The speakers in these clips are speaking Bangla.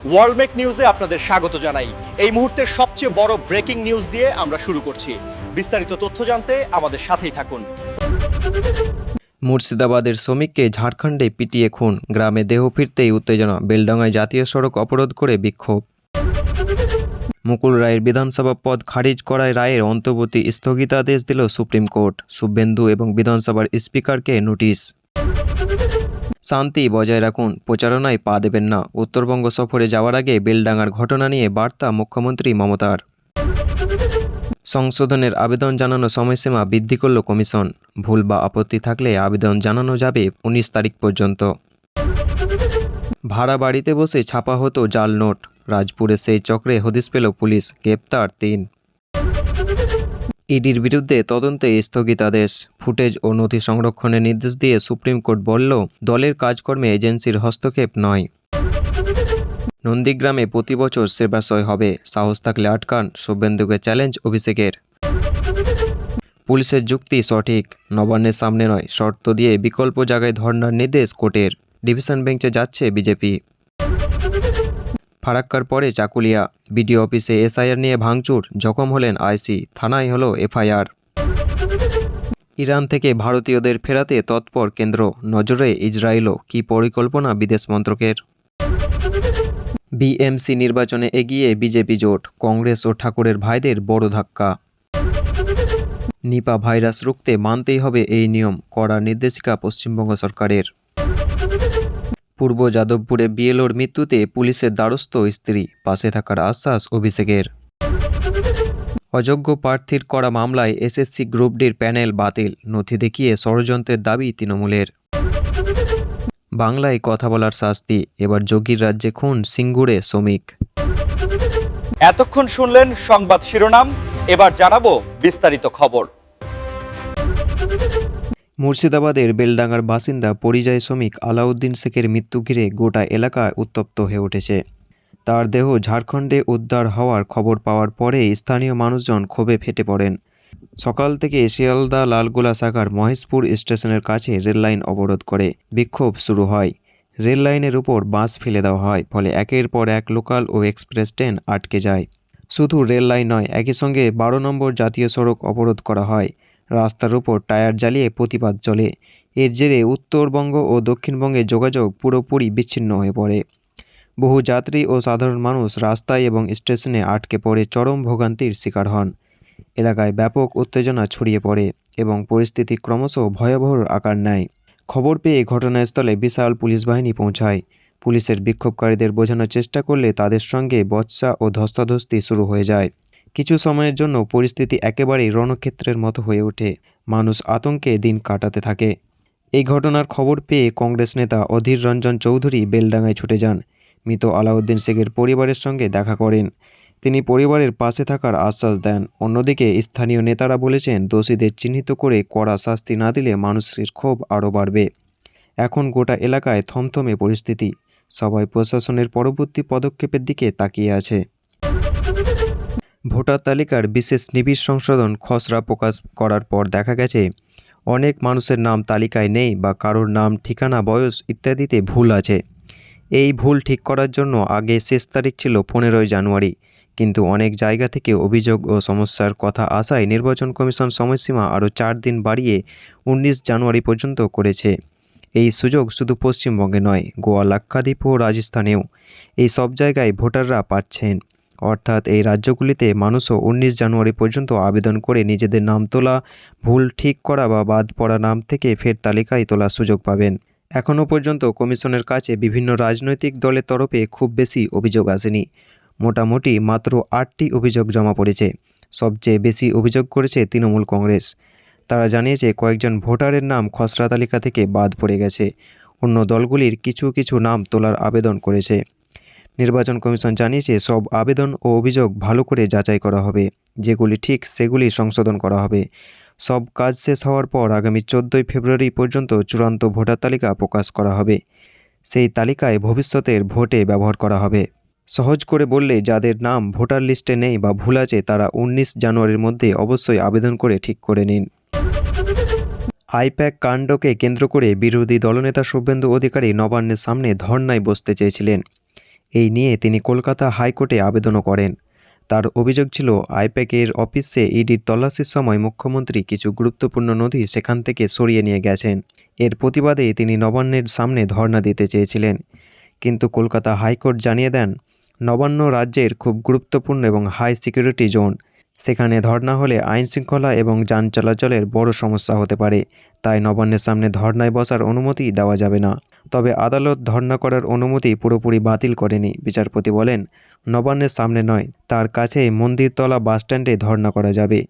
ওয়ার্ল্ডমেক নিউজে আপনাদের স্বাগত জানাই। এই মুহূর্তের সবচেয়ে বড় ব্রেকিং নিউজ দিয়ে আমরা শুরু করছি। বিস্তারিত তথ্য জানতে আমাদের সাথেই থাকুন। মুর্শিদাবাদের শ্রমিককে ঝাড়খণ্ডে পিটিয়ে খুন, গ্রামে দেহ ফিরতেই উত্তেজনা, বেলডাঙ্গায় জাতীয় সড়ক অবরোধ করে বিক্ষোভ। মুকুল রায়ের বিধানসভা পদ খারিজ করায় রায়ের অন্তর্বর্তী স্থগিতাদেশ দিল সুপ্রিম কোর্ট, শুভেন্দু এবং বিধানসভার স্পিকারকে নোটিশ। শান্তি বজায় রাখুন, প্রচারণায় পা দেবেন না, উত্তরবঙ্গ সফরে যাওয়ার আগে বেলডাঙ্গার ঘটনা নিয়ে বার্তা মুখ্যমন্ত্রী মমতার। সংশোধনের আবেদন জানানো সময়সীমা বৃদ্ধি করল কমিশন, ভুল বা আপত্তি থাকলে আবেদন জানানো যাবে 19 তারিখ পর্যন্ত। ভাড়া বাড়িতে বসে ছাপা হতো জাল নোট, রাজপুরে সেই চক্রে হদিশ পেল পুলিশ, গ্রেপ্তার 3। ইডির বিরুদ্ধে তদন্তে স্থগিতাদেশ, ফুটেজ ও নথি সংরক্ষণের নির্দেশ দিয়ে সুপ্রিম কোর্ট বলল দলের কাজকর্মে এজেন্সির হস্তক্ষেপ নয়। নন্দীগ্রামে প্রতি বছর সেবাশয় হবে, সাহস থাকলে আটকান, শুভেন্দুকে চ্যালেঞ্জ অভিষেকের। পুলিশের যুক্তি সঠিক, নবান্নের সামনে নয়, শর্ত দিয়ে বিকল্প জায়গায় ধর্নার নির্দেশ কোর্টের, ডিভিশন বেঞ্চে যাচ্ছে বিজেপি। ফারাক্কার পরে চাকুলিয়া, বিডিও অফিসে এসআইআর নিয়ে ভাঙচুর, জখম হলেন আইসি, থানায় হলো এফআইআর। ইরান থেকে ভারতীয়দের ফেরাতে তৎপর কেন্দ্র, নজরে ইসরায়েলও, কী পরিকল্পনা বিদেশ মন্ত্রকের। বিএমসি নির্বাচনে এগিয়ে বিজেপি জোট, কংগ্রেস ও ঠাকুরের ভাইদের বড় ধাক্কা। নিপা ভাইরাস রুখতে মানতেই হবে এই নিয়ম, কড়া নির্দেশিকা পশ্চিমবঙ্গ সরকারের। পূর্ব যাদবপুরে বিএলওর মৃত্যুতে পুলিশের দ্বারস্থ স্ত্রী, পাশে থাকার আশ্বাস অভিষেকের। অযোগ্য প্রার্থীর করা মামলায় এসএসসি গ্রুপ ডির প্যানেল বাতিল, নথি দেখিয়ে ষড়যন্ত্রের দাবি তৃণমূলের। বাংলায় কথা বলার শাস্তি, এবার যোগীর রাজ্যে খুন সিঙ্গুরে শ্রমিক। এতক্ষণ শুনলেন সংবাদ শিরোনাম, এবার জানাবো বিস্তারিত খবর। মুর্শিদাবাদের বেলডাঙ্গার বাসিন্দা পরিযায়ী শ্রমিক আলাউদ্দিন শেখের মৃত্যু ঘিরে গোটা এলাকা উত্তপ্ত হয়ে উঠেছে। তার দেহ ঝাড়খণ্ডে উদ্ধার হওয়ার খবর পাওয়ার পরে স্থানীয় মানুষজন ক্ষোভে ফেটে পড়েন। সকাল থেকে শিয়ালদা লালগোলা শাখার মহেশপুর স্টেশনের কাছে রেললাইন অবরোধ করে বিক্ষোভ শুরু হয়। রেল লাইনের উপর বাঁশ ফেলে দেওয়া হয়, ফলে একের পর এক লোকাল ও এক্সপ্রেস ট্রেন আটকে যায়। শুধু রেল লাইন নয়, একই সঙ্গে 12 নম্বর জাতীয় সড়ক অবরোধ করা হয়। রাস্তার উপর টায়ার জ্বালিয়ে প্রতিবাদ চলে। এর জেরে উত্তরবঙ্গ ও দক্ষিণবঙ্গে যোগাযোগ পুরোপুরি বিচ্ছিন্ন হয়ে পড়ে। বহু যাত্রী ও সাধারণ মানুষ রাস্তায় এবং স্টেশনে আটকে পড়ে চরম ভোগান্তির শিকার হন। এলাকায় ব্যাপক উত্তেজনা ছড়িয়ে পড়ে এবং পরিস্থিতি ক্রমশ ভয়াবহ আকার নেয়। খবর পেয়ে ঘটনাস্থলে বিশাল পুলিশ বাহিনী পৌঁছায়। পুলিশের বিক্ষোভকারীদের বোঝানোর চেষ্টা করলে তাদের সঙ্গে বচসা ও ধস্তাধস্তি শুরু হয়ে যায়। কিছু সময়ের জন্য পরিস্থিতি একেবারেই রণক্ষেত্রের মতো হয়ে ওঠে। মানুষ আতঙ্কে দিন কাটাতে থাকে। এই ঘটনার খবর পেয়ে কংগ্রেস নেতা অধীর রঞ্জন চৌধুরী বেলডাঙ্গায় ছুটে যান। মৃত আলাউদ্দিন শেখের পরিবারের সঙ্গে দেখা করেন। তিনি পরিবারের পাশে থাকার আশ্বাস দেন। অন্যদিকে স্থানীয় নেতারা বলেছেন, দোষীদের চিহ্নিত করে কড়া শাস্তি না দিলে মানুষের ক্ষোভ আরও বাড়বে। এখন গোটা এলাকায় থমথমে পরিস্থিতি, সবাই প্রশাসনের পরবর্তী পদক্ষেপের দিকে তাকিয়ে আছে। ভোটার তালিকার বিশেষ নিবিড় সংশোধন খসড়া প্রকাশ করার পর দেখা গেছে অনেক মানুষের নাম তালিকায় নেই বা কারোর নাম, ঠিকানা, বয়স ইত্যাদিতে ভুল আছে। এই ভুল ঠিক করার জন্য আগে শেষ তারিখ ছিল 15 জানুয়ারি, কিন্তু অনেক জায়গা থেকে অভিযোগ ও সমস্যার কথা আসায় নির্বাচন কমিশন সময়সীমা আরও 4 দিন বাড়িয়ে 19 জানুয়ারি পর্যন্ত করেছে। এই সুযোগ শুধু পশ্চিমবঙ্গে নয়, গোয়া, লাক্ষাদ্বীপ ও রাজস্থানেও এই সব জায়গায় ভোটাররা পাচ্ছেন। অর্থাৎ এই রাজ্যগুলিতে মানুষও 19 জানুয়ারি পর্যন্ত আবেদন করে নিজেদের নাম তোলা, ভুল ঠিক করা বা বাদ পড়া নাম থেকে ফের তালিকায় তোলার সুযোগ পাবেন। এখনও পর্যন্ত কমিশনের কাছে বিভিন্ন রাজনৈতিক দলের তরফে খুব বেশি অভিযোগ আসেনি। মোটামুটি মাত্র 8টি অভিযোগ জমা পড়েছে। সবচেয়ে বেশি অভিযোগ করেছে তৃণমূল কংগ্রেস। তারা জানিয়েছে কয়েকজন ভোটারের নাম খসড়া তালিকা থেকে বাদ পড়ে গেছে। অন্য দলগুলির কিছু কিছু নাম তোলার আবেদন করেছে। নির্বাচন কমিশন জানিয়েছে সব আবেদন ও অভিযোগ ভালো করে যাচাই করা হবে, যেগুলি ঠিক সেগুলি সংশোধন করা হবে। সব কাজ শেষ হওয়ার পর আগামী 14 ফেব্রুয়ারি পর্যন্ত চূড়ান্ত ভোটার তালিকা প্রকাশ করা হবে। সেই তালিকায় ভবিষ্যতের ভোটে ব্যবহার করা হবে। সহজ করে বললে, যাদের নাম ভোটার লিস্টে নেই বা ভুল আছে তারা 19 জানুয়ারির মধ্যে অবশ্যই আবেদন করে ঠিক করে নিন। আইপ্যাক কাণ্ডকে কেন্দ্র করে বিরোধী দলনেতা শুভেন্দু অধিকারী নবান্নের সামনে ধর্নায় বসতে চেয়েছিলেন। এই নিয়ে তিনি কলকাতা হাইকোর্টে আবেদনও করেন। তার অভিযোগ ছিল আইপ্যাকের অফিসে ইডির তল্লাশির সময় মুখ্যমন্ত্রী কিছু গুরুত্বপূর্ণ নথি সেখান থেকে সরিয়ে নিয়ে গেছেন। এর প্রতিবাদে তিনি নবান্নের সামনে ধর্ণা দিতে চেয়েছিলেন, কিন্তু কলকাতা হাইকোর্ট জানিয়ে দেন নবান্ন রাজ্যের খুব গুরুত্বপূর্ণ এবং হাই সিকিউরিটি জোন, সেখানে ধর্ণা হলে আইনশৃঙ্খলা এবং যান চলাচলের বড় সমস্যা হতে পারে, তাই নবান্নের সামনে ধর্ণায় বসার অনুমতি দেওয়া যাবে না। তবে আদালত ধর্ণা করার অনুমতি পুরোপুরি বাতিল করেনি। বিচারপতি বলেন, নবান্নের সামনে নয়, তার কাছেই মন্দিরতলা বাসস্ট্যান্ডে ধর্ণা করা যাবে।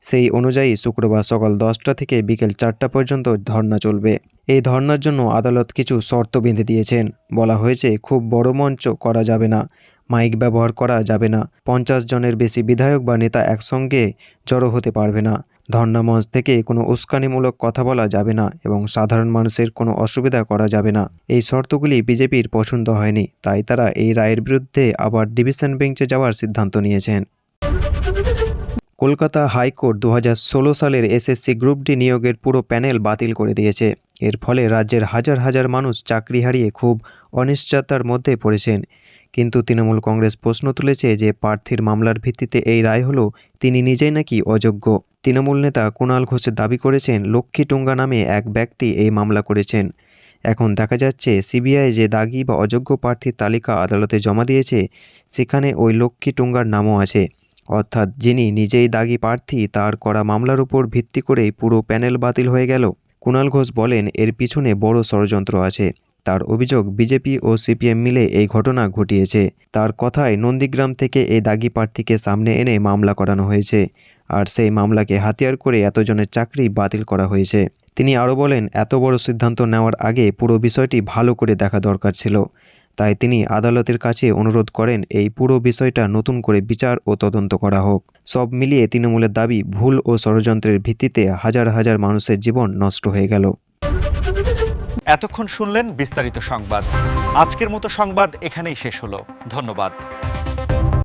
সেই অনুযায়ী শুক্রবার সকাল 10টা থেকে বিকেল 4টা পর্যন্ত ধর্ণা চলবে। এই ধর্ণার জন্য আদালত কিছু শর্ত বেঁধে দিয়েছেন। বলা হয়েছে, খুব বড় মঞ্চ করা যাবে না, মাইক ব্যবহার করা যাবে না, 50 জনের বেশি বিধায়ক বা নেতা একসঙ্গে জড়ো হতে পারবে না, ধর্ণা মঞ্চ থেকে কোনো উস্কানিমূলক কথা বলা যাবে না এবং সাধারণ মানুষের কোনো অসুবিধা করা যাবে না। এই শর্তগুলি বিজেপির পছন্দ হয়নি, তাই তারা এই রায়ের বিরুদ্ধে আবার ডিভিশন বেঞ্চে যাওয়ার সিদ্ধান্ত নিয়েছেন। কলকাতা হাইকোর্ট 2016 সালের এসএসসি গ্রুপ ডি নিয়োগের পুরো প্যানেল বাতিল করে দিয়েছে। এর ফলে রাজ্যের হাজার হাজার মানুষ চাকরি হারিয়ে খুব অনিশ্চয়তার মধ্যে পড়েছেন। কিন্তু তৃণমূল কংগ্রেস প্রশ্ন তুলেছে যে প্রার্থীর মামলার ভিত্তিতে এই রায় হলো, তিনি নিজেই নাকি অযোগ্য। তৃণমূল নেতা কুণাল ঘোষ দাবি করেছেন, লক্ষ্মী টুঙ্গা নামে এক ব্যক্তি এই মামলা করেছেন। এখন দেখা যাচ্ছে সিবিআই যে দাগি বা অযোগ্য প্রার্থীর তালিকা আদালতে জমা দিয়েছে, সেখানে ওই লক্ষ্মী টুঙ্গার নামও আছে। অর্থাৎ যিনি নিজেই দাগি প্রার্থী, তার করা মামলার উপর ভিত্তি করেই পুরো প্যানেল বাতিল হয়ে গেল। কুণাল ঘোষ বলেন, এর পিছনে বড় ষড়যন্ত্র আছে। তার অভিযোগ, বিজেপি ও সিপিএম মিলে এই ঘটনা ঘটিয়েছে। তার কথায় নন্দীগ্রাম থেকে এই দাগি প্রার্থীকে সামনে এনে মামলা করানো হয়েছে, আর সেই মামলাকে হাতিয়ার করে এতজনের চাকরি বাতিল করা হয়েছে। তিনি আরও বলেন, এত বড় সিদ্ধান্ত নেওয়ার আগে পুরো বিষয়টি ভালো করে দেখা দরকার ছিল। তাই তিনি আদালতের কাছে অনুরোধ করেন, এই পুরো বিষয়টা নতুন করে বিচার ও তদন্ত করা হোক। সব মিলিয়ে তৃণমূলের দাবি, ভুল ও ষড়যন্ত্রের ভিত্তিতে হাজার হাজার মানুষের জীবন নষ্ট হয়ে গেল। এতক্ষণ শুনলেন বিস্তারিত সংবাদ। আজকের মতো সংবাদ এখানেই শেষ হলো। ধন্যবাদ।